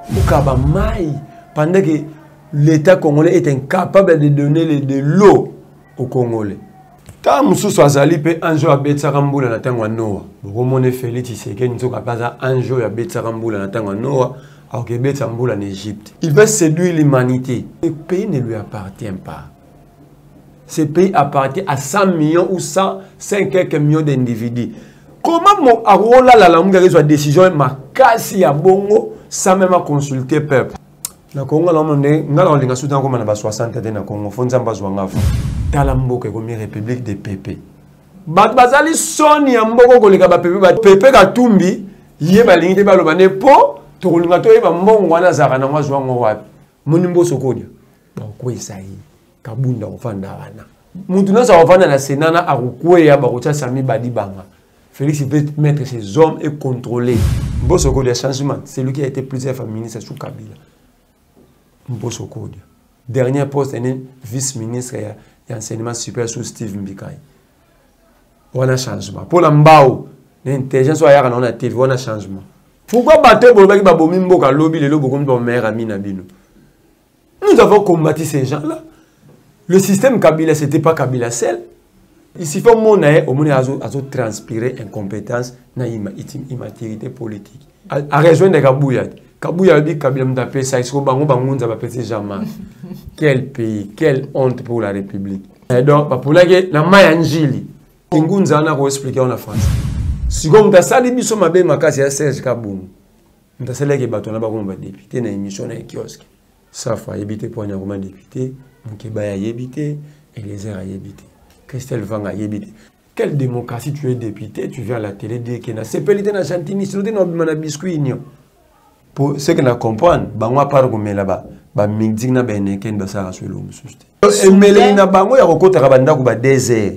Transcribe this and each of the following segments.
Ukaba mai pendant que l'État congolais est incapable de donner de l'eau aux Congolais. Quand Moussou Azali peut un jour à Betsaramboula na tangwa Noah, Bomone Félix Tshisekedi nzoka pas un jour à Betsaramboula na tangwa Noah, alors que Betsaramboula en Égypte. Il veut séduire l'humanité. Ce pays ne lui appartient pas. Ce pays appartient à 100 millions ou 105 quelques millions d'individus. Comment Arola la langue de la décision ma casse ya bongo sans même consulter le peuple? Na Congo na monde ngala linga soudan ko na ba 60 na Congo fonza mbazwa ngafa tala mboka ko mi république de Pepe bat bazali soni ya mboko ko lika ba Pepe ka tumbi ye ba lingi ba loba ne po to linga to ba mbongo wana zaka na mwazwa ngo wapi muni mboso kodia ba ko isai kabunda ofanda wana muntu na sa ofanda na senana akukwe ya ba ko tsa sami badi banga. Félix veut mettre ses hommes et contrôler. Mbosoko de changement, c'est lui qui a été plusieurs fois ministre sous Kabila. Mbosoko. Dernier poste, il est vice-ministre et enseignement supérieur sous Steve Mbikai. On a changement. Pour l'ambao, l'intelligence soit à la TV, on a changement. Pourquoi battre pour le mec qui mboka lobby le lobo comme mère ami Nabino? Nous avons combattu ces gens-là. Le système Kabila, c'était pas Kabila seul. Ici, il faut que transpirer incompétence na immaturité politique. À rejoindre Kabouya. Kabouya dit Kabila m'appelle ça, il faut que jamais. Quel pays, quelle honte pour la République. Et donc, pour la guerre, la Mayanjili, Kingunza n'a pas expliqué en France. Si vous avez sali biso mabe makasi ya Serge Kabungu. Mtasele ke bato na ba ko ba député na émission na kiosque. Ça fa yebité pour nya ko député, Mukeba ya yebité et les airs à yebité. Christelle Vanga yebité. Quelle démocratie tu es député, tu viens à la télé dire que na sepelité na chantini, c'est na na biscuit nyo. Pour ceux qui ne comprennent, bangwa par ko là-bas, ba mingdik na ba neken ba sara swelo mususte. Et meleli na bango ya kokota ka banda ko ba désert.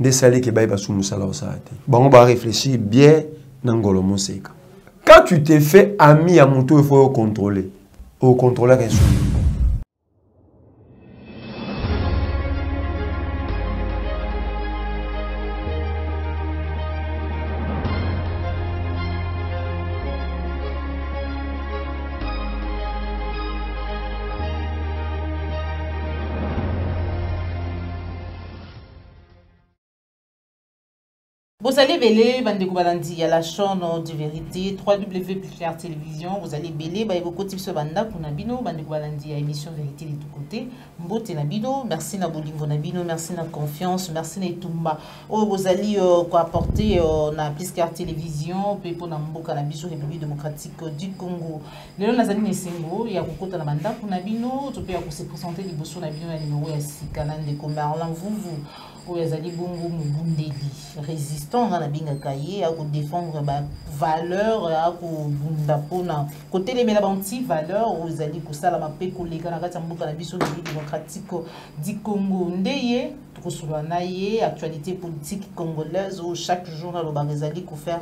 Des salés qui baillent sous Moussala au Sahate. Bon, on va réfléchir bien dans Ngolo Moseka. Quand tu t'es fait ami à Moutou, il faut contrôler. Au contrôleur est soumis. Vous allez belé, Bandeko Balandi, il y a la chaîne de vérité, www.claire télévision, vous allez belé, vous côté ce banda, pour Nabino, Bandeko Balandi, il y a émission vérité de tout côté, Mbote Nabino, merci na Bolingo Nabino, merci na confiance, merci na Tumba. Oh, vous allez apporter na Claire télévision, puis pour Namboka Nabiso, République démocratique du Congo. Le Nazali Nesengo, il y a Kokota Nabanda pour Nabino, tu peux se présenter les bossons Nabino, la numéro est 6 canal de Comarlan, vous. Oyazali bongo mubundeli résistant na binga kaye à défendre ba valeur à ko bunda pona côté les mela banti valeur oyazali ko sala mape ko lega na kati mboka na biso démocratique du Congo ndeye to solo na ye actualité politique congolaise où chaque jour na lo bazali ko faire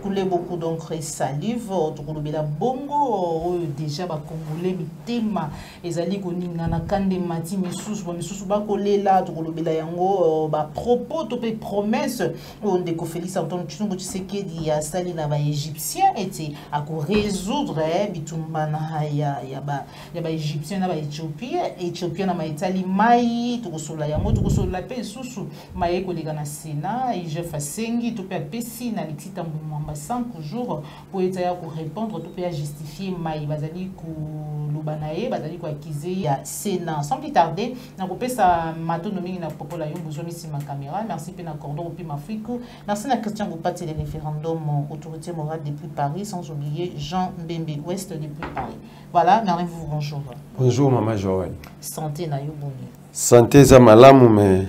couler beaucoup d'encre et salive to ko lobela bongo déjà ba congolais mitema ezali ko ninga na kande mati misusu ba kolela to ko lobela yango ba propos topé promesse on de Félix Antoine Tshisekedi ya sali na ba égyptien était à ko résoudre bitumba na ya ba égyptien na ba éthiopien na ma Italie mai to ko sola yango to ko sola pe susu mai ko lega na Sénat et je fasengi to pe pesi na litita mbumba 5 jours pour état ko répondre to pe justifier mai bazali ko lobanae bazali ko accuser ya Sénat sans plus tarder na ko pesa matonomi na popola yo ma caméra, merci Pena Cordon au Pima Afrique, merci à Christian Goupati les référendums autorité morale depuis Paris, sans oublier Jean Mbembe Ouest depuis Paris. Voilà, merci vous, bonjour. Bonjour Maman Joël. Santé na yo boni. Santé za malamu mais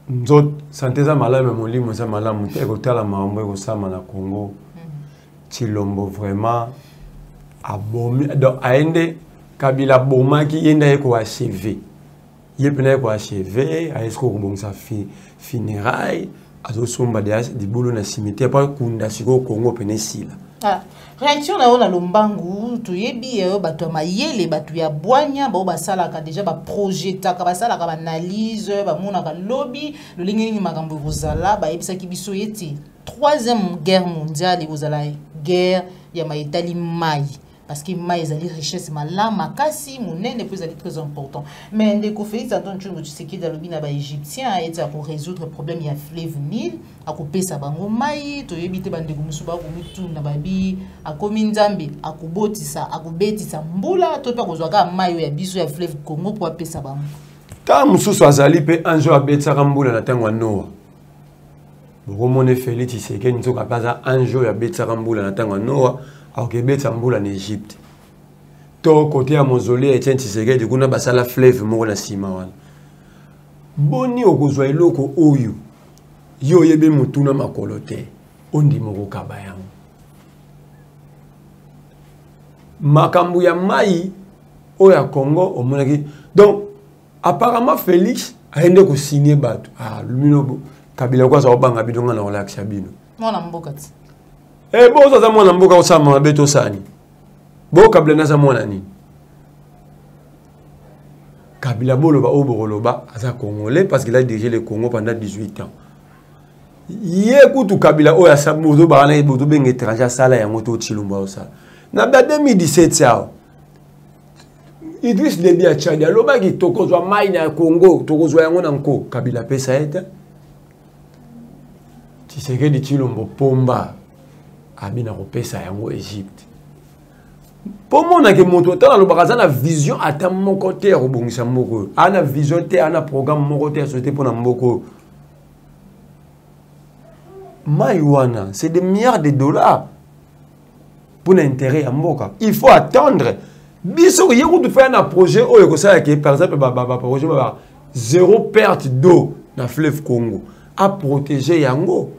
nzot santé za malamu molimo za malamu te ko tala mambo ko sama na Congo. Chilombo vraiment abomi donc aende Kabila boma ki yenda ko achevé. Il peut être achevé, à ce qu'on a funérailles, à ce qu'on a des boulots dans le cimetière, pas qu'on a au Congo péninsule. Réaction na lombangu to yebi bato ya mayele bato ya bwanya ba basala ka déjà ba projeta ka basala ka analyse ba mona ka lobby le lingi makambo kozala ba ebisa ki biso yeti 3e guerre mondiale kozala guerre ya maitali mai parce que ma ezali richesse malama kasi monene peut être très important mais ndeko Félix Antoine Tshilombo Tshisekedi alobi na ba égyptien eti pour résoudre problème ya fleuve Nil akopesa bango mai toyebi te bandeko musuba akomutuna babi akomi nzambe akobetisa mbula to pe kozwaka mai ya biso ya fleuve Congo pour apesa bango ta mususu azali pe anjo abetisaka mbula na ntango ya Noa bokomone Félix Tshisekedi nzoka baza anjo abetisaka mbula na ntango ya Noa akobetisa mbula na Égypte to côté ya mausolée Etienne Tshisekedi kuna basala fleuve moko na sima wana boni okozwa eloko oyo yo yebe mutuna makolo te ondi moko kaba yango makambu ya mai oya Congo omonaki donc apparemment Félix aende ko signer bato lumino Kabila kwa sa obanga bidonga na relaxa bino mwana mboka ti bo za mwana mboka osama mabeto sani bo Kabila na za mwana nini Kabila boloba oboloba aza congolais parce qu'il a dirigé le Congo pendant 18 ans Yé kutu Kabila oya sabozo ba na bozo benga étranger sala ya moto Tshilombo osala na 2017 sao Idriss Déby a Tchad aloba ki tokozwa mai na Congo tokozwa yango na nko Kabila pesa eta Tshisekedi Tshilombo pomba abina kopesa yango Égypte pomona ke moto tala lobaka za na vision ata moko te ya kobongisa moko ana vision te ana programme moko te ya société pona moko Maïwana, c'est des milliards de dollars pour l'intérêt à Mboka. Il faut attendre. Biso, il y a un projet par exemple, projet zéro perte d'eau dans le fleuve Congo. À protéger Yango.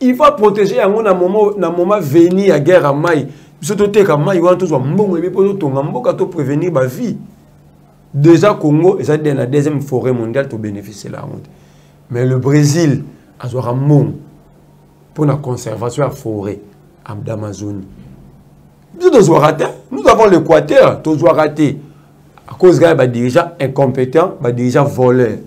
Il faut protéger Yango dans le moment venu à guerre à Maï. Surtout que Maï, il y a un prévenir ma vie. Déjà, Congo, c'est la deuxième forêt mondiale pour bénéficier de la honte. Mais le Brésil, pour la conservation de la forêt d'Amazonie. Nous avons l'Équateur, tous raté. À cause des dirigeants incompétents, des dirigeants voleurs.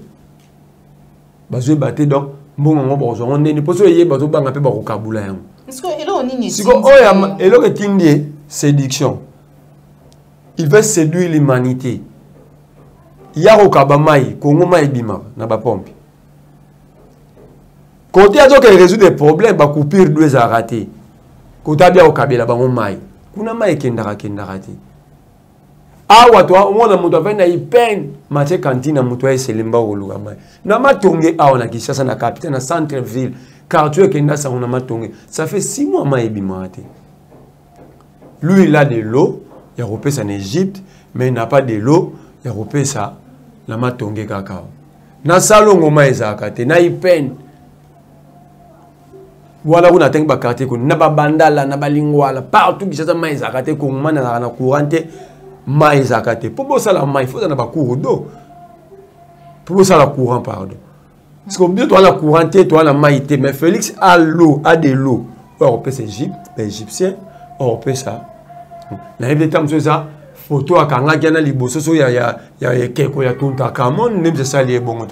Ils battent donc, on est pas sûr qu'il y ait des vocabulaire. Est-ce que c'est séduction. Il veut séduire l'humanité. Il y a un Kabamaï, Congo Maïbima, n'a pas pompe. Quand il y a résout des problèmes, il coupure deux à rater. Quand il y a un Kabila, il y a un maï. Kuna maï kendara raté. Ah, on a fait une peine. Mathieu Cantine a montré ses limba au Lougamay. Nama Tongue, on a qui ça, na capitaine, na centre-ville. Quartier Kenda, ça, on a matongue. Ça fait 6 mois, maïbimate. Lui, il a de l'eau, il a repéré ça en Égypte, mais il n'a pas de l'eau, il a repéré ça, la matongue cacao. Na salon, on a zakate, na peine. Voilà, on a un quartier qu'on n'a pas bandala, n'a pas lingwala, partout qui s'est maïs à côté, qu'on m'a na courante, maïs à côté. Pour ça, la maïs, il faut n'a courant d'eau. Pour ça, la courant, pardon. Parce que bien, toi, la courante, toi, la maïté, mais Félix a l'eau, a de l'eau. On peut s'Égypte, les Égyptiens, on peut ça. Dans les temps, c'est ça. Photo à Kanga, il y a des bosses, il y a quelques, il y a tout à Camon, même c'est ça, les bons.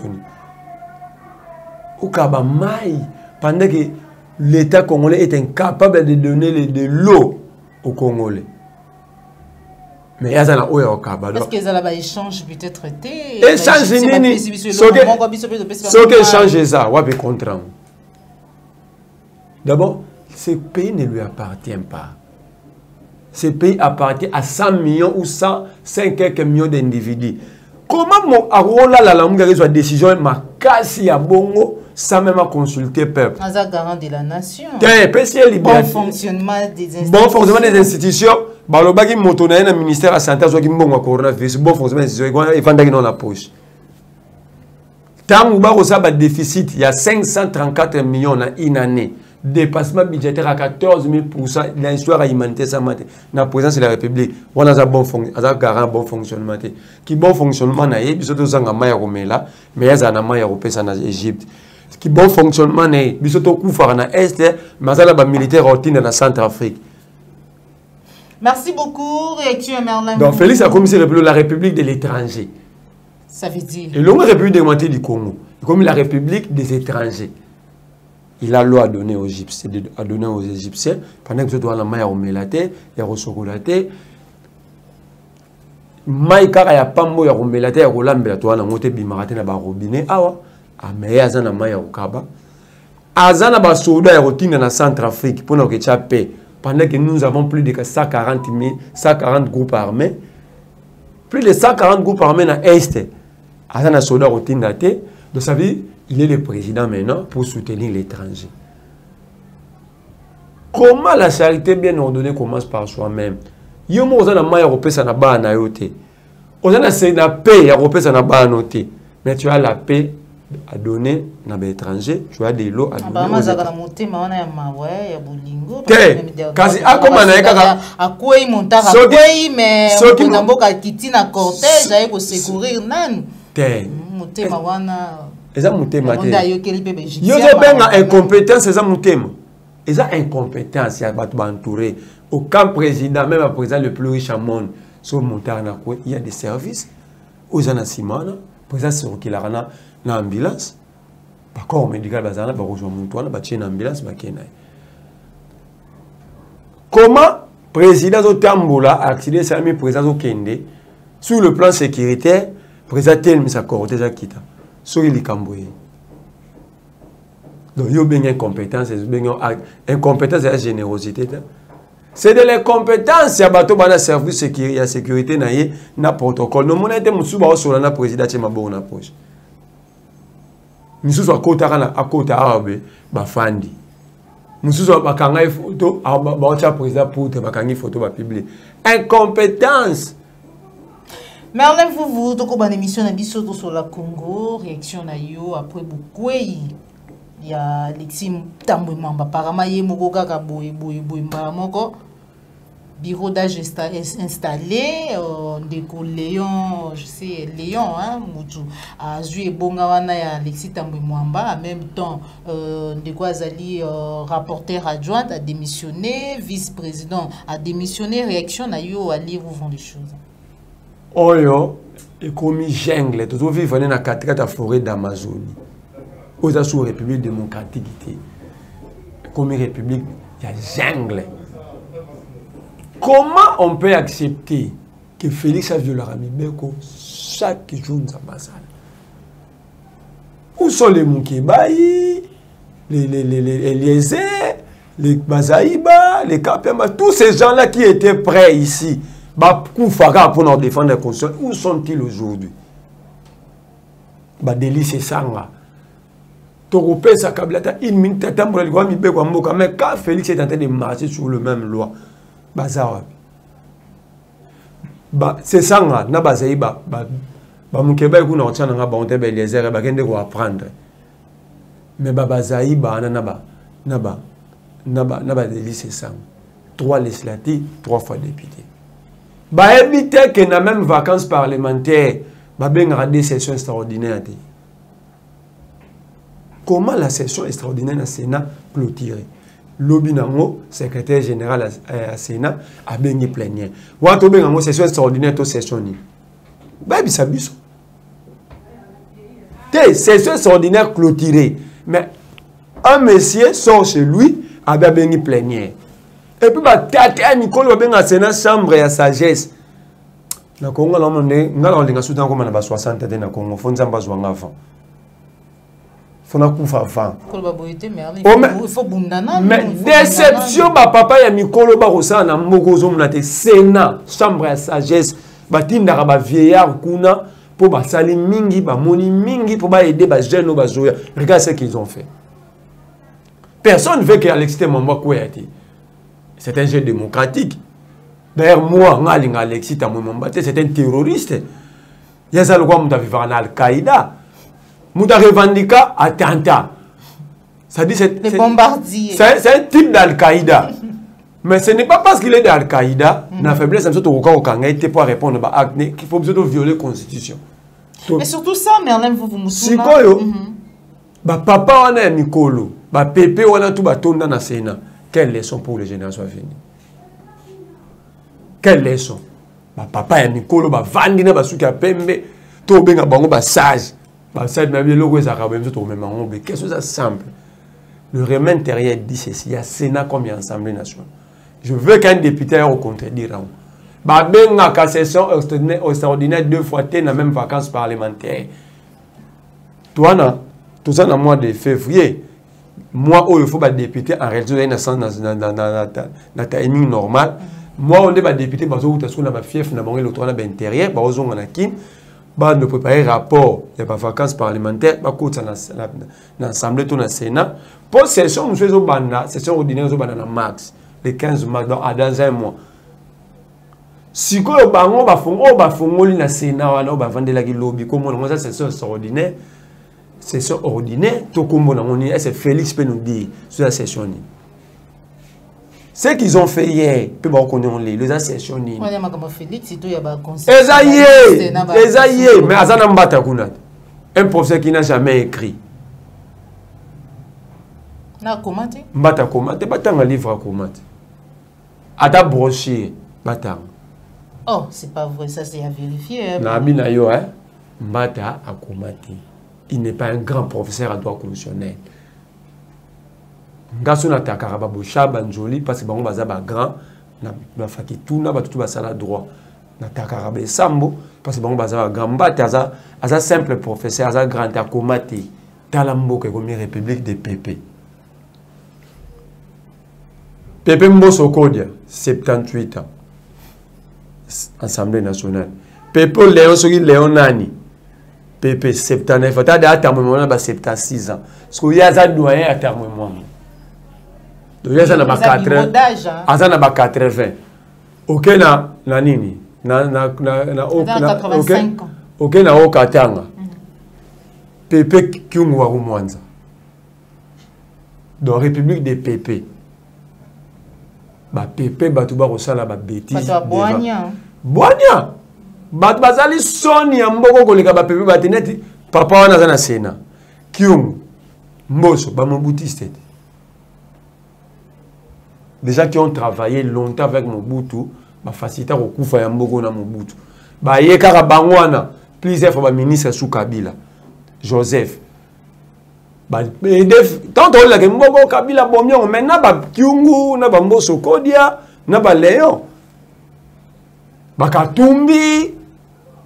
Au Kaba maïs, pendant que l'État congolais est incapable de donner de l'eau aux Congolais. Mais il y a un eau au Kaba. Est-ce qu'ils ont un échange peut-être? Échange, ce qui échange ça, on peut comprendre. D'abord, ce pays ne lui appartient pas. Ce pays appartient à 100 millions ou 105 quelques millions d'individus. Comment mon arola la langue de décision ma casse à bongo sans même consulter le peuple. Un garant de la nation. Bon fonctionnement des institutions. Bon fonctionnement des institutions. Balobaki motonaye na ministère à santé soit qui mbongo coronavirus. Bon fonctionnement des institutions. Il faut ndaki dans la poche. Tant ou bako ça ba déficit il y a 534 millions dans une année. Dépassement budgétaire à 14,000%. L'histoire humanitaire ça mate. Na présidence de la République. On a un bon fonctionnement, garant bon fonctionnement. Qui bon fonctionnement na ye biso to zanga maya romela, mais ya zana maya européen na Égypte. Qui bon fonctionnement né biso to kufara na est mais ça la militaire routine na Centrafrique. Merci beaucoup réacteur Merlin. Donc Félix a commissaire de la République de l'étranger. Ça veut dire et l'homme République du Congo, comme la République des étrangers. il a l'eau à donner aux Égyptiens, pendant que tu dois la maille à omelater, et à resocolater. Maïka ya pambo ya omelater, ya rolambela, tu as la montée bimarate na ba robinet, awa, a meilleur azana maille à okaba. Azana ba soldat ya routine na Centrafrique, pour nous que tu as paix. Pendant que nous avons plus de 140 groupes armés, plus de 140 groupes armés dans l'Est, Azana soldat routine na te, donc ça veut dire il est le président maintenant pour soutenir l'étranger. Comment la charité bien ordonnée commence par soi-même? Yomo ozana maya européen ça na ba na yote. Ozana c'est na paix européen ça na ba noté. Mais tu as la paix à donner na l'étranger, tu as des lots à donner. Ba mazaka na motema wana ya mawe ya bolingo. Kasi akoma na kaka akwei montaka akwei mais on mboka kitina cortège aye ko secourir nanu. Motema wana eza mutema te yozo benga incompétence eza mutema eza incompétence ya bato entouré aucun président même un président le plus riche au monde sur montana quoi il y a des services aux anasimana président sur qui la na ambulance par corps médical bazana ba rejoindre montana ba tient ambulance ba kena comment président zo tambola accident ça mi président zo kende sur le plan sécuritaire président tel mi sa cortège a quitté soki likambo ye donc yo benga incompétence benga incompétence et générosité c'est de l'incompétence ya bato bana service ya sécurité na ye na protocole no mona ete musuba osola na président chema bo na poche mususu akota kana akota arabe bafandi mususu bakanga photo ba ocha président pour te bakangi photo ba publier incompétence. Mais enlève vous donc une émission na sur la Congo réaction na yo après beaucoup il y a Alexis Tambwe Mamba apparemment ye moko kaka boy mbala moko bureau d'âge installé ndeko Léon je sais Léon hein mutu azui bonga wana ya Alexis Tambwe Mamba en même temps ndeko azali rapporteur adjoint a démissionné vice-président a démissionné réaction na yo à lire vous vend des choses. Oyo et comme jungle tout vivre dans la forêt d'Amazonie aux sous République démocratique comme République il y a jungle. Comment on peut accepter que Félix a violé Beko chaque jour dans sa base? Où sont les Moukébaï, les Eliezer, les Bazaïba, les Kapema, tous ces gens-là qui étaient prêts ici pour nous défendre la Constitution, où sont-ils aujourd'hui? Délice Sanga. Toropé Sakablata, une minute, mais quand Félix est en train de marcher sur le même loi, c'est Sanga, na Bazaïba, Mukeba, vous n'en tient pas les airs, et apprendre. Mais Bazaïba, Naba Délice Sanga. 3 législatives, 3 fois député. Bah éviter que na même vacances parlementaires bah ben des sessions extraordinaires. Comment la session extraordinaire na Sénat clôturée? Lobinango secrétaire général à Sénat a ben plénière. Wa to ben ngo session extraordinaire to session ni. Bah bisabiso. Té session extraordinaire clôturée. Mais un monsieur sort chez lui a ben plénière. Et puis, tata Nicole a Sénat chambre et sagesse. Na Congo, on a 60 ans na Congo. Faut nous avoir un enfant. Faut nous faire enfant. Mais déception, papa ya Nicole Barossa na Mogozo Mnate Sénat chambre et sagesse. Batinda ba vieillard kuna pour ba sali mingi ba moni mingi pour ba aider ba jeunes ba zoya. Regarde ce qu'ils ont fait. Personne veut que Alexis Tambwe Mamba. C'est un jeu démocratique. D'ailleurs, moi, Alexis Tambwe Mamba, c'est un terroriste. Il y a ça, moi, je vivre en Al-Qaïda. Je revendique attentat. Ça dit, c'est un type d'Al-Qaïda. Mais ce n'est pas parce qu'il est d'Al-Qaïda, la faiblesse, c'est pour répondre à l'acte, qu'il faut violer la Constitution. Mais surtout ça, mais en même vous me souvenez. Papa, on a Mikolo. Pépé, on a tout dans le Sénat. Quelle leçon pour les générations à venir? Quelle leçon? Papa et Nicolo, Vandina, Basuka Pembe, Tobenga Bango, sage. Sage, mais le logo est arabe, même même. Quelque chose de simple. Le règlement intérieur dit ceci, il y a Sénat comme il y a Assemblée nationale. Je veux qu'un député aille au contredire. Babenga ka session extraordinaire 2 fois dans la même vacances parlementaires. Toi, tout ça dans le mois de février, moi, il faut que député en réalité dans timing normal. Moi, on est député, parce que on a fief, on a l'autre intérieur, on a de préparer rapport, il y a pas vacances parlementaires, pas coûte dans l'Assemblée, tout dans Sénat. Pour session, nous faisons banda, session ordinaire, nous faisons max, le 15 mars, dans un mois. Si vous avez un Sénat, vous avez un lobby, comme on a une session extraordinaire, session ordinaire, tout comme on a c'est Félix peut nous dire sur la session. Ce qu'ils ont fait hier, peut pas qu'on les session. On a comme Félix, c'est tout il y a un conseil. Esaïe, mais Azana Mbata Kunat, un professeur qui n'a jamais écrit. Na commenté? Mbata commenté, batang un livre à commenter. Ata brochure, batang. Oh, c'est pas vrai, ça c'est à vérifier. Nabina yo, hein? Mbata a commenté. Il n'est pas un grand professeur à droit constitutionnel. Ngaso na takaraba bocha banjoli parce que bango bazaba grand na faki tout na batutu basala droit na takaraba sambo parce que bango bazaba grand mbata aza simple professeur aza grand akomati talambo ke comme république de PP Mboso Kodia 78 ans Assemblée nationale Pepe Léon soki Léon nani PP 79 ans ta data moment na ba 76 ans parce que ya za doyen à terme moment donc il y a na 80 azana ba 80 OK na nini na OK na okatanga Pepe Kyungu wa Mwanza dans République des PP ba Pepe batu ba kosala ba bêtise Boania batu bazali soni ya mboko koleka ba Pepe bateneti papa wana zana Sénat Kyungu Mboso ba Mobutiste déjà qui ont travaillé longtemps avec Mobutu, ba faciliter au kufa ya mboko na Mobutu. Ba yekaka bangwana plusieurs fois ba ministre sous Kabila. Joseph. Ba tant on la ke mboko Kabila bomio maintenant ba Kyungu na ba Mboso Kodia na ba Léon. Ba Katumbi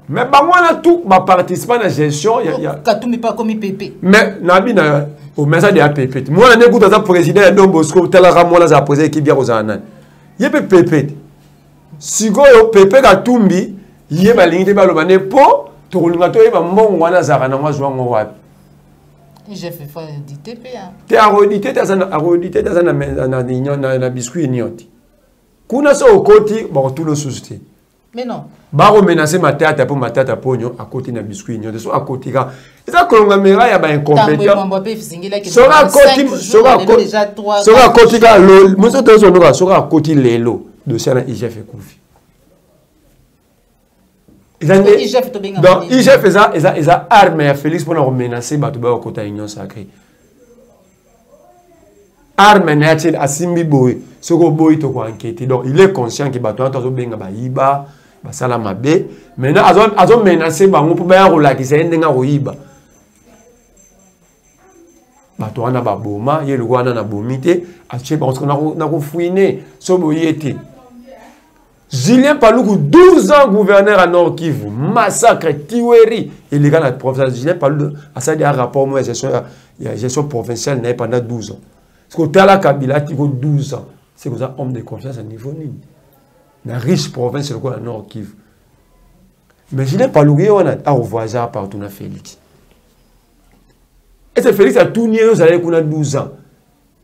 mais bangwana tout ba participer à la gestion ya Katumbi pas comme PP. Mais nabi na au message de APP. Moi, je suis le président de Don Bosco, je suis le président qui vient aux Anan. Il y a PP. Si vous avez PP qui a tombé, il y a une ligne de balobane pour tout le monde. Il y a un monde qui a un j'ai fait faire du TP. Tu as audité dans la biscuit ignoti. Quand on a au côté, tout le souci. Mais non. Baro menacer ma tête pour à côté na biscuit ignote so à côté là ça kolonga mera ya ba incompétent sera côté là lo mo so to so no sera côté lelo de ça na IGF Koufi donc IGF eza arme ya Félix pour menacer batu ba côté union sacrée arme na ti asimbi boy soko boy to ko enquêter donc il est conscient que batu to benga ba iba basala mabe maintenant azo menacer bango pour ba rolakisa ndenga royiba bato wana ba boma ye le wana na bomité ache parce qu'on a fouiné so boyete Julien Paluku 12 ans gouverneur à Nord Kivu massacre tuerie et les gars la professeur Julien Paluku a ça des rapports moi gestion provinciale n'est pendant 12 ans parce que Tala Kabila qui 12 ans c'est comme ça homme de confiance à niveau ni na riche province le quoi Nord Kivu mais Julien Paluku on a au voisin partout na Félix et c'est Félix a tout nié ça qu'on a 12 ans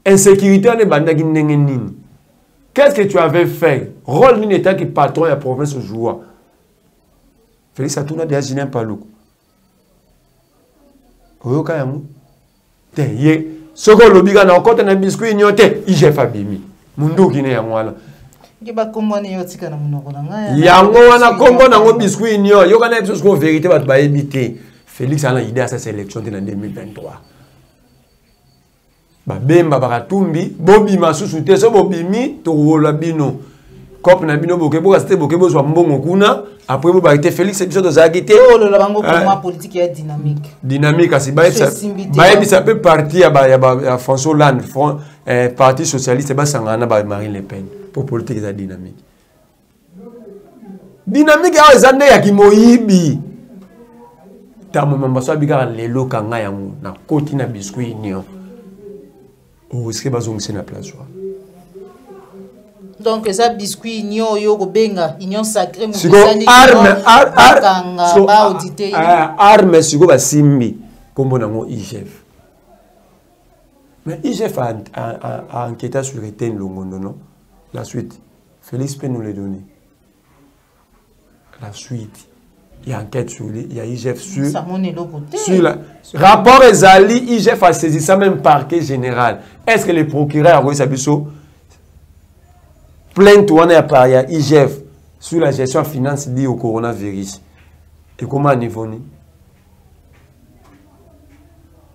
insécurité on est bandagi nini qu'est-ce que tu avais fait rôle d'un état qui patron de la province au jour Félix a tout déjà Julien Paluku oyoka yamu te ye soko lobiga na okota na biscuit nyote ije fabimi mundu kine ya mwala yango wana kombo nango biscuit nyo yoka na biso ko vérité bat ba éviter Félix a l'idée à sa sélection en 2023 ba bemba bakatumbi bobi masusu te so bobimi to wola bino cop na bino boke bo rester boke bo so mbongo kuna après bo ba été Félix biso to za quitté oh le bango pour politique est dynamique asi ba ça peut partir ya François Hollande parti socialiste ba sangana ba Marine Le Pen pour politique est dynamique a ezande ya kimoyibi tamo mambaso abika lelo kanga yango na koti na biscuit union o eske bazongisi na place wa. Donc ça biscuit union yo ko benga union sacrée mo arme siko basimbi kombo nango IGF. Mais IGF a enquêté sur Etienne Longondo, non? La suite Félix peut nous les donner. La suite il y a enquête sur lui, il y a IGF sur la rapport Ezali, IGF a saisi ça même parquet général. Est-ce que le procureur a reçu Sabiso plainte ou on a par IGF sur la gestion finance liée au coronavirus? Et comment niveau ni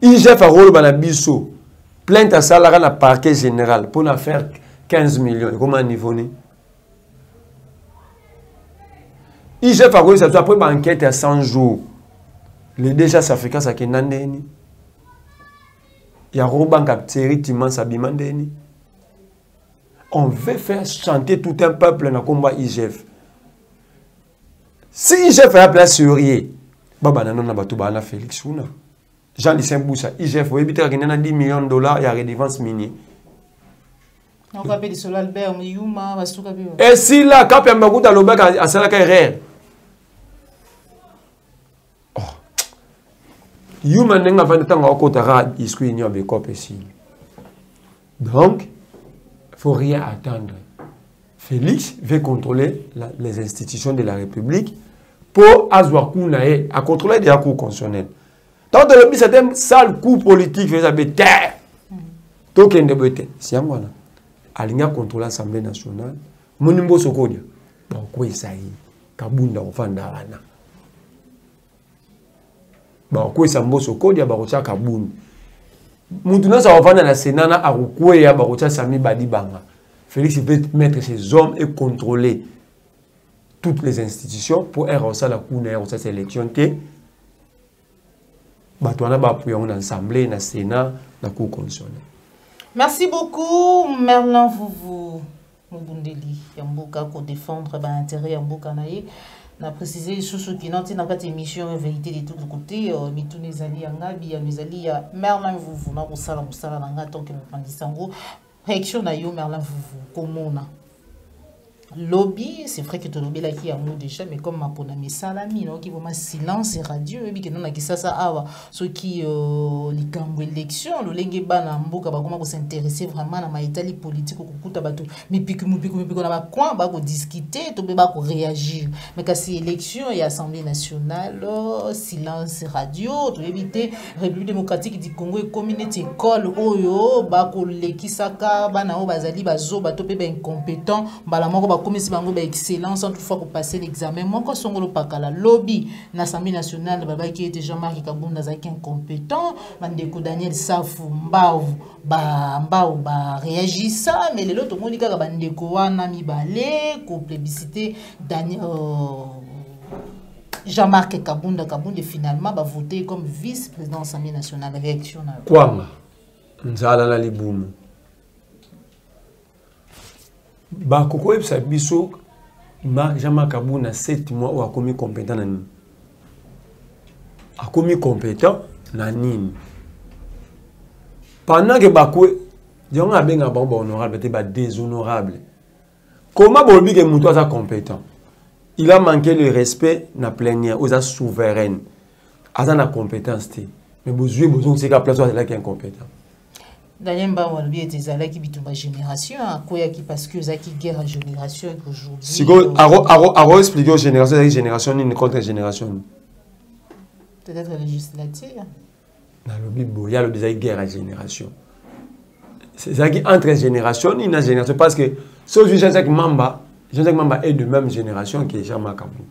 IGF a reçu Banabiso plainte à salaire dans le parquet général pour la faire 15 millions. Et comment niveau ni IGF a reçu après une enquête à 100 jours. Les déjà africains ça qui n'andeni. Il y a Roban Capteri Timan Sabimandeni. On veut faire chanter tout un peuple dans le combat IGF. Si IGF a la place sur rien, Baba Nanon na batu bana Félix Ouna. Jean Lucien Boussa, IGF vous éviter qu'il y a $10 millions il y a redevance minier. On va payer sur Albert Yuma Bastuka. Et si là quand il y a beaucoup d'alobak à Salaka erreur. Yuma nenga va temps au côté rad isku union be copéci. Donc il faut rien attendre. Félix veut contrôler les institutions de la République pour avoir kunae à contrôler des cours constitutionnels. Donc le but c'est un sale coup politique fait ça terre. Donc il ndebete si ngwana alinya contrôler l'Assemblée nationale monimbo sokodia ba ko isai kabunda ofanda wana. Ba ko isambo sokodia ba ko chaka buni. Muntu na sa ofanda na Sénat na akukwe ya ba ko cha Sami Badibanga. Félix veut mettre ses hommes et contrôler toutes les institutions pour erroser la cour na cette élection té. Batwana ba pour une assemblée na Sénat la cour constitutionnelle. Merci beaucoup Merlin Vouvou Mubundeli Yambuka pour défendre l'intérêt Yambuka naye. Na préciser sous ce qui n'ont pas émission vérité de tous côtés mitune zali angabi ya mizali ya Merlin Vouvou na kusala nanga tant que pandisango réaction na yo Merlin Vouvou komona lobby c'est vrai que tu lobby là qui a mot déjà mais comme ma pona salami non qui vraiment silence et radio et que non na kisasa awa ceux qui les gambo élection le lenge bana mboka ba comment s'intéresser vraiment na maitali politique ko kuta bato mipiko na ba coin ba ko discuter to be ba ko réagir mais quand c'est élection et assemblée nationale silence radio to éviter République démocratique du Congo et communauté école oyo ba ko lekisaka bana o bazali bazo bato pe ba incompétent bala moko ba comme si bango ba excellence toutefois pour passer l'examen moi quand songolo pakala lobby na l'Assemblée nationale baba qui était Jean-Marc Kabunda zaki incompétent bandeko Daniel Safou mbao ba réagit ça mais les autres monika ka bandeko wana mibale ko plébiscité Daniel Jean-Marc Kabunda finalement va voter comme vice-président de l'Assemblée nationale réaction na Kwanga nzala na libumu ba koko epsa biso Jean-Marc Kabunda 7 mois ou a commis compétent na nini a commis compétent na nini pendant que bakwe jonga benga bomba honorable te ba déshonorable comment bolbi que muto a compétent il a manqué le respect na plénière aux souveraine a na compétence té mais besoin c'est ka place là qui est incompétent. Daniel Mbawalbi était zalaki bitumba génération akoyaki parce que zaki guerre à génération aujourd'hui. Sigo aro expliquer aux génération ni contre génération. Peut-être législative. Na lobi boya le déjà guerre à génération. C'est ça qui entre génération ni na génération parce que celui Jean-Jacques Mamba est de même génération que Jean-Marc Kabunda.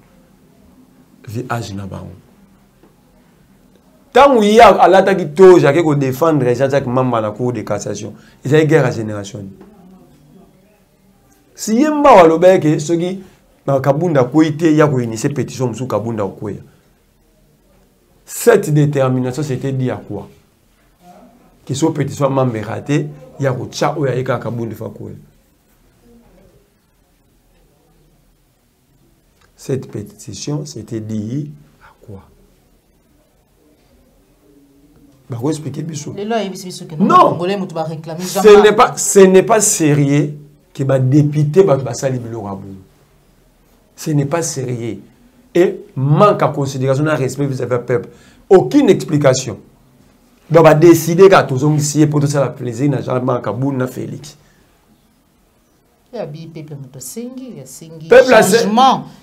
Vi âge na bango. Tant qu'il y a à l'attaque de Jacques qui défendre Jean-Jacques Mamba à la cour de cassation, il y a une guerre à génération. Si yemba walobeke soki na kabunda koité ya ko initier pétition musu kabunda okoya. Cette détermination c'était dit à quoi? Que soit pétition membre raté ya ko tcha o ya eka kabunda fa koya. Cette pétition c'était dit à quoi? Bah vous expliquer biso. Non. Ce n'est pas sérieux que ba député ba sali biloko abou. Ce n'est pas sérieux et manque à considération et respect vis-à-vis du peuple. Aucune explication. Donc va décider qu'à tous on ici pour tout ça la plaisir na Jean Makabou na Félix. Changement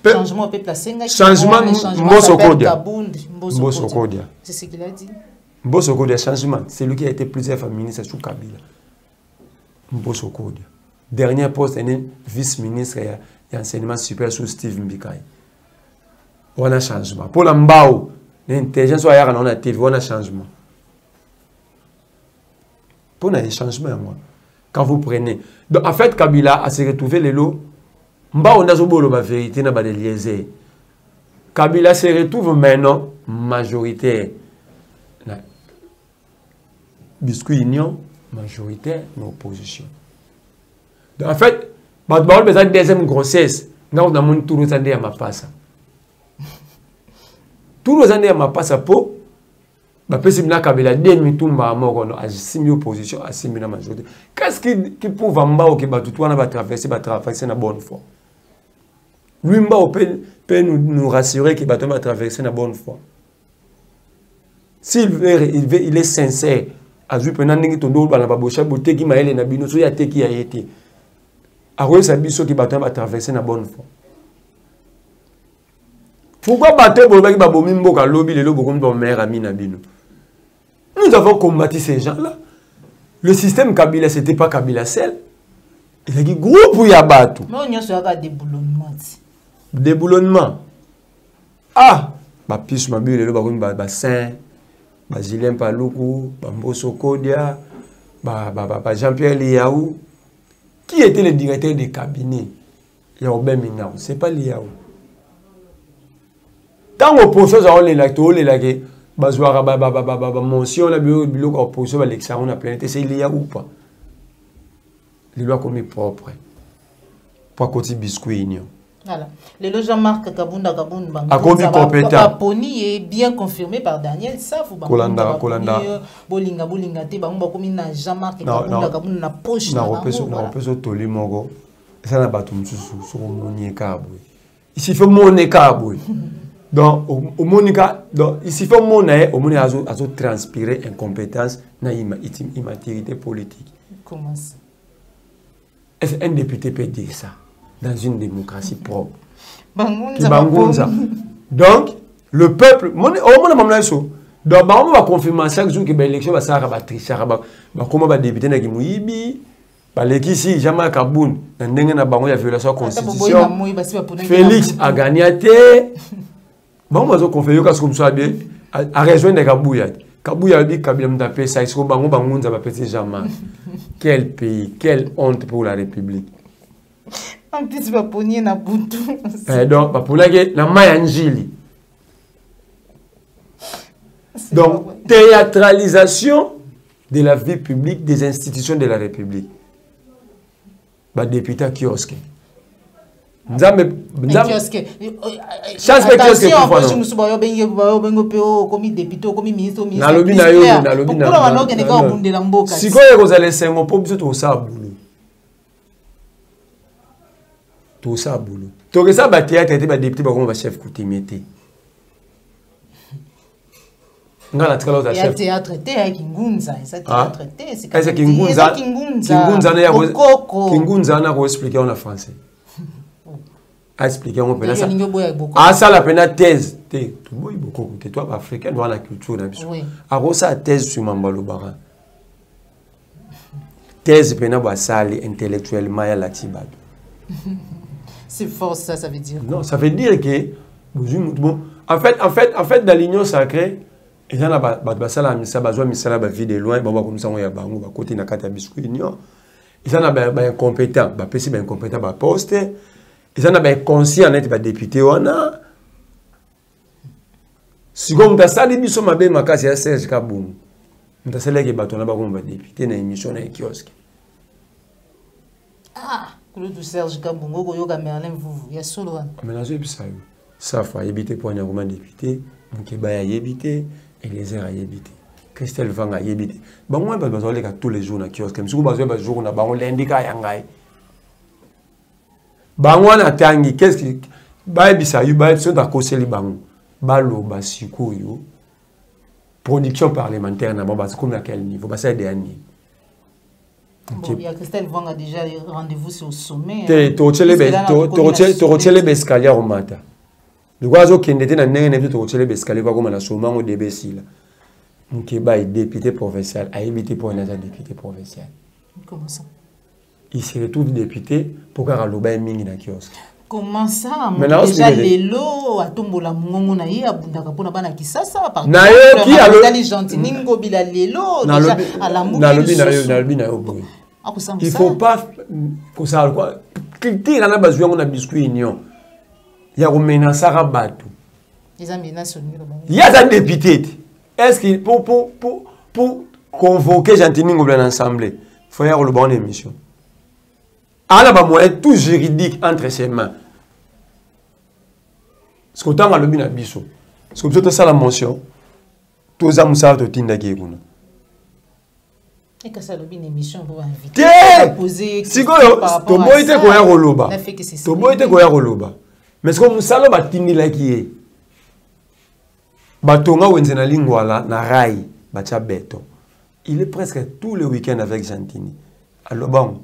peuple sengi. Changement Mbosso Kodia. C'est ce qu'il a dit. Mbosso Kodia changement, c'est lui qui a été plusieurs fois ministre sous Kabila. Mbosso Kodia. Dernier poste est vice-ministre et enseignement supérieur sous Steve Mbikai. On a changement. Pour l'ambao, l'intelligence on a TV, on a changement. Pour un changement, quand vous prenez. Donc, en fait, Kabila a se retrouvé les lots. Mbao n'a pas la vérité, n'a pas de liaison. Kabila se retrouve maintenant majoritaire. Biscuit Union, majoritaire, dans l'opposition. Donc, en fait, il y a une deuxième grossesse. Nous avons tous les années à ma passe. Tous les années à ma passe pour. Si vous avez la opposition, à la majorité. Qu'est-ce qui prouve que traverser la bonne foi? Lui, peut nous rassurer qu'il va traverser la bonne foi. S'il il est sincère, à lui, pendant que tu as beauté qui m'a aidé, il a qui a été. Alors, c'est biso qui va traverser la bonne foi. Pourquoi battre pour le babomimbo ka lobby le lobo comme ton mère ami nabino? Nous avons combattu ces gens-là. Le système Kabila, ce n'était pas Kabila seul. Il y a des groupes où il y a battu. Mais on y a des déboulonnements. Déboulonnement. Ah! Bapis Mabile, le baron Bassin, Basilien Paloukou, Mbosso Kodia, Jean-Pierre Liaou. Qui était le directeur des cabinets? Yaoubé Minao. Ce n'est pas Liaou. Tant que l'opposition a les laqués, mention la opposition à l'examen de la planète, c'est Liaou ou pas? Les lois comme propres. Pour côté biscuit. Voilà. Le Jean-Marc Kabunda compétent. est bien confirmé par Daniel Safou. Kolanda. Bolinga te na Jean-Marc Kabunda na poche na bango. Toli mogo. Ça na batu msusu so monier kabwe. Ici faut monnaie kabwe. Donc au monika donc ici faut monnaie au monika azo transpirer incompétence na immaturité politique. Comment ça? Est-ce qu'un député peut dire ça dans une démocratie propre? Bangunza. Donc, le peuple, donc, on va confirmer chaque jour que l'élection va s'arrêter, comment va député na Gimouibi, ici, Jean-Marc Kaboun, il y a violation de la Constitution, Félix a gagné à terre. Bon, on va confirmer que comme ça, à rejoindre Kabouya. Kabouya dit Kabila Mdapé, ça, il faut Bangunza va péter Jean-Marc. Quel pays, quelle honte pour la République. En plus, tu vas pogner na buntu. Donc, pour la Mayanjili. Donc, théâtralisation de la vie publique des institutions de la République. Député à kiosque. Kiosque. Tout ça boulot. Donc ça théâtre était député comme chef coutumier. Ngala tikalo za chef. Théâtre té Kingunza, ça théâtre té c'est Kingunza. Kingunza na Kingunza na ko expliquer en français. A expliquer on peut ça. Ah ça la peine thèse, té tout boy beaucoup que toi africain dans la culture na biso. A ça thèse sur Mambalo Bara. Thèse peine ba sali intellectuellement ya la tibado. C'est fort ça veut dire. Non, ça veut dire que bon, en fait dans l'union sacrée, il y a ça la misa bazwa misala ba vie de loin, bon comme ça on ya bango ba côté na kata biscuit union. ils sont incompétents, ils sont incompétents, ils poste, ils sont inconscients d'être député. Si vous avez ça, les sont mabé makasi ya Serge Kabungu. Vous avez ça les bâtons comme député dans émission dans kiosque. Ah, Claude Serge Kabungu koyoka Merlin Vuvu ya solo wana. Mais là je sais ça fa yebité pour un roman député, Mukeba ya yebité, Eliezer a yebité. Christelle Vanga a yebité. Ba moi ba bazoleka tous les jours na kiosque, même si vous bazoleka ba jour na bango lundi ka yangai. Bango na tangi, qu'est-ce qui ba bisa yu ba sont à koseli bango. Balo basikoyo production parlementaire na baba comme à quel niveau? Ba ça dernier. Bon, il y a Christelle Vanga déjà rendez-vous sur le sommet. Tu retiens les escaliers au matin. Le oiseau qui était dans le tu retiens les escaliers comme la sommet au début si là. Mukeba est député provincial, a évité pour un député provincial. Comment ça? Il se retrouve député pour qu'à l'oba mingi na kiosque. Comment ça? Déjà les lots à tombola mungongo na ye abundaka pona bana kisasa par na yo qui a le gentil ningo bila les lots déjà à la mouille na yo il ne faut pas que ça quoi critique na besoin on a biscuit union il y a menacer à bateau les amis nationaux il y a un député est-ce qu'il pour convoquer gentil ningo dans l'assemblée faut y avoir le bon émission. Alors, il y a tout juridique entre ses mains. Ce que tu as le biso. Ce que tu as la mention, tous les hommes savent que tu as dit. Et que ça a une émission pour inviter. Si tu as mais ce que nous savons, c'est que il est presque tous les week-ends avec Gentini. Alors bon.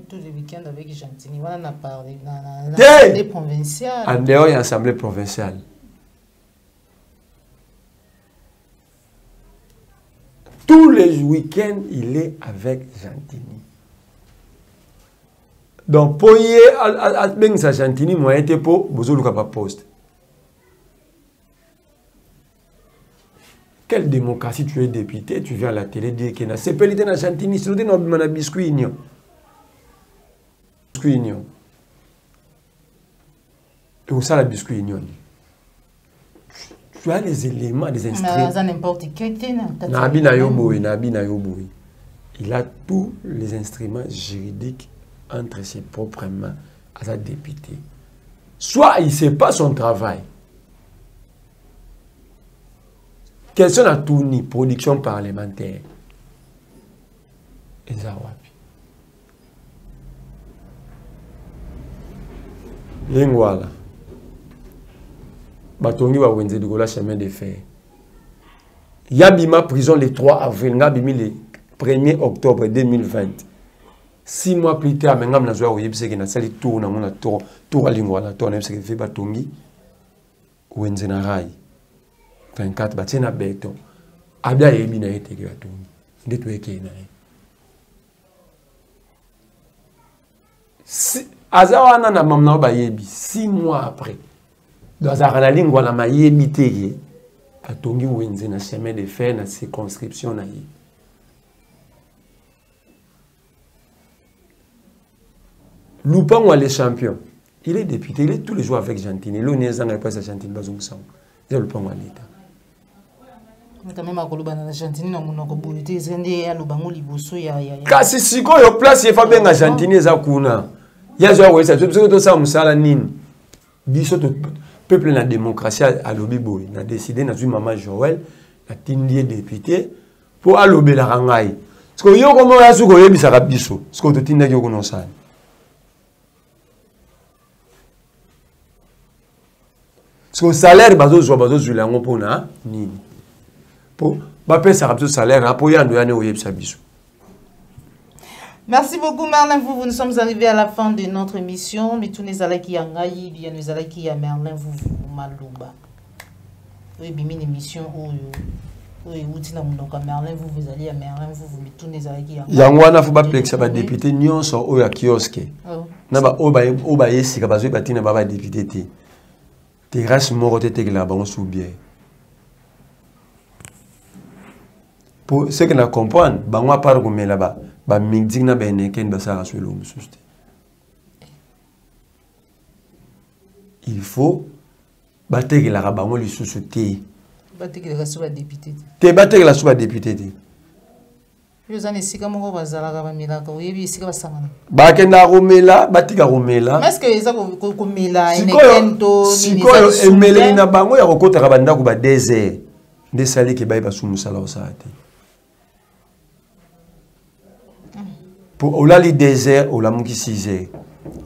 Tous les week-ends avec Gentini. Voilà, on a parlé dans l'Assemblée provinciale. En dehors, il y a l'Assemblée provinciale. Tous les week-ends, il est avec Gentini. Donc, pour y aller à Gentini, moi, j'étais pour vous pas poste. Quelle démocratie tu es député, tu viens à la télé dire qu'il y a c'est pas l'idée de Gentini, c'est l'idée de biscuit. Union. Et où ça la biscuit union? Tu as les éléments, des instruments. Il a tous les instruments juridiques entre ses propres mains à sa députée. Soit il ne sait pas son travail. Question à tourner, production parlementaire. Et ça, voilà. Batongi wa wenze de la chemin de fer. Yabima prison le 3 avril, ngabimi le 1er octobre 2020. 6 mois plus tard, ngam na zoa oyebise ke na sali tour na mona tour à lingwala tour na se fait batongi wenze na rai. 24 batena beton. Abia yebi na yete ke batongi. Ndeto yeke na. Azawana na mamna ba yebi 6 mois après. Dans la lingua na ma yebi teye. Batongi wenze na chemin de fer na circonscription na ye. Lupango les champions. Il est député, il est tous les jours avec Gentini. L'on est en pas Gentini bazong sang. C'est le pango l'état. Quand même à Koloba na Gentini na monoko boyete zende ya lubango liboso ya. Kasi siko yo place fa benga Gentini za kuna. Ya zo wa ça to ça musala nini. Biso to peuple na démocratie à lobi boy. Na décidé na zu maman Joël na tindie député pour alobe la rangai. Parce que yo comme ya su ko yebisa ka biso. Parce que to tinda yo kono sana. Parce que le salaire, bazo lango pona ni. Pour baper ça rapide salaire, pour y aller au yeb sabiso. Merci beaucoup Merlin Vuvu. Nous sommes arrivés à la fin de notre émission. Mais tous les alaki yangayi, bien les alaki ya Merlin Vuvu maluba. Oui, bien une émission où outina mundoka Merlin Vuvu vous allez à Merlin Vuvu mais tous les alaki yangayi. Yangwana faut pas plexer ba député nyonso o ya kiosque. Na ba oba yesi ka bazo batina ba député té. Terrasse moro tete la bon sous bien. pour ce que na comprendre bango à part comme là-bas ba midi na ben ken ba ça sur l'homme souste il faut battre la rabango li sous-souté battre la sous député te battre la sous député yo zane sika moko bazalaka bamelaka oyebi sika basangana bakenda komela batika komela est-ce que eza komela inekento sikoyo emeleli na bango ya kokotaka bandako ba 2 heures nde sali ke baye basumusala osala te pour olali 2 heures olamuki 6 heures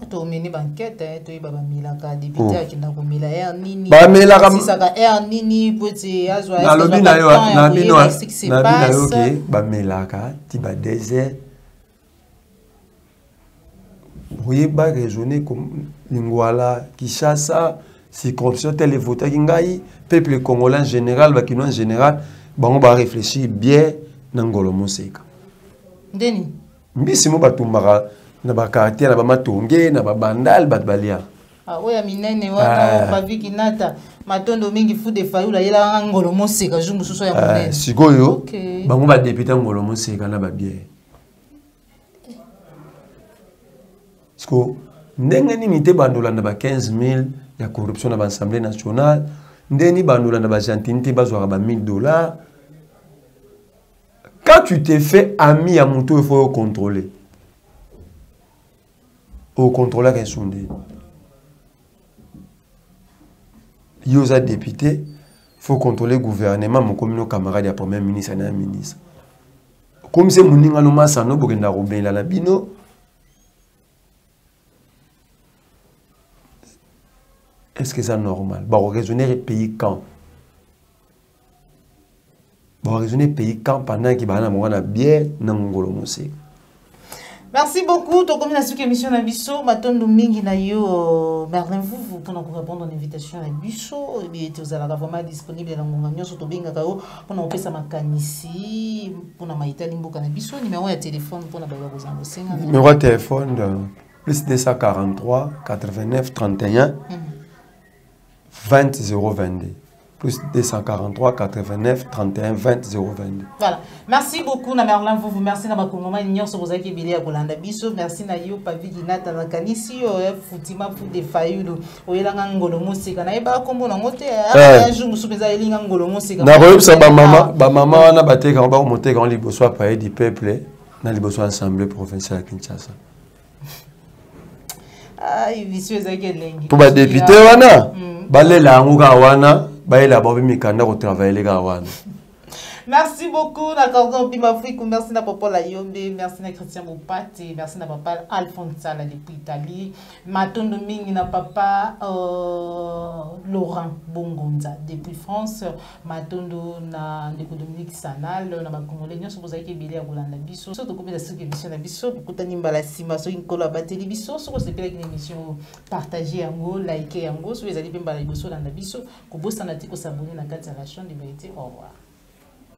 to meni banquette to yeba bamelaka député akenda komela air nini bamelaka sisaka air nini pote azwa na lobi na yo na bino ke bamelaka ti ba 2 heures oyeba raisonner comme Lingwala Kinshasa circonscription telle voté ngai peuple congolais en général bakino en général bango ba réfléchir bien na ngolo moseka ndeni mbisi mo batumbaka na ba caractère na ba matonge na ba bandal bat balia oya minene wana baviki nata matondo mingi fu de fayula yela ngolo moseka jumbu suso ya monene sikoyo bango ba député ngolo moseka na ba bien sko ndenge nini te bandola na ba 15000 ya corruption na ba assemblée nationale ndeni bandola na ba gentilité bazwa ba $1000 quand tu te fais ami à mon tour il faut contrôler au contrôleur qu'un sondé yosa député faut contrôler le gouvernement mon comme nos camarades ya premier ministre na ministre comme c'est moninga no masano bokenda robela la bino est-ce que c'est normal ba raisonner le pays quand ba raisonner pays quand pendant qui ba na mona bien na ngolo mose. Merci beaucoup. Tu as cette émission à Bisso. Matondo mingi na yo Merlin vous pour nous répondre à l'invitation à Bisso. Et bien tu allez vraiment disponible dans mon agnon surtout bien kakao pour nous faire ça makanisi pour na maïta limboka na Bisso numéro de téléphone pour na baba kozango senga. Numéro de téléphone plus 243 89 31 20 022. Plus 243 89 31 20 022. Voilà. Merci beaucoup na Merlin vous merci na bakongoma nyon so bozaki bilé ya kolanda biso merci na yo paviki nata na kanisi yo futima fu de fayulo oyelanga ngolo musika na eba kombo na ngote ya jumu supeza elinga ngolo musika na koyebisa ba mama wana bateka ba moteka en liboso a paye du peuple na liboso assemblée provinciale à Kinshasa. Ai biso ezaki lengi pour ba député wana balela nguka wana baila bobi mikanda ko travailler ga wana. Merci beaucoup na cordon Pima Afrique, merci na papa la Yombe, merci na Christian Mopate, merci na papa Alphonse Sala depuis Italie, Matondo Mingi na papa Laurent Bongonza depuis France, Matondo na Ndeko Dominique Sanal na Makongolais nyonso bozaki bilé ya kolanda biso. So to kopela cette émission na biso, kutani mbala sima so inkolo bateli biso, so ko sepela une émission partager yango, liker yango, so ezali pe mbala biso landa biso, ko bossa na tiko s'abonner na kati ya la chaîne de vérité. Au revoir.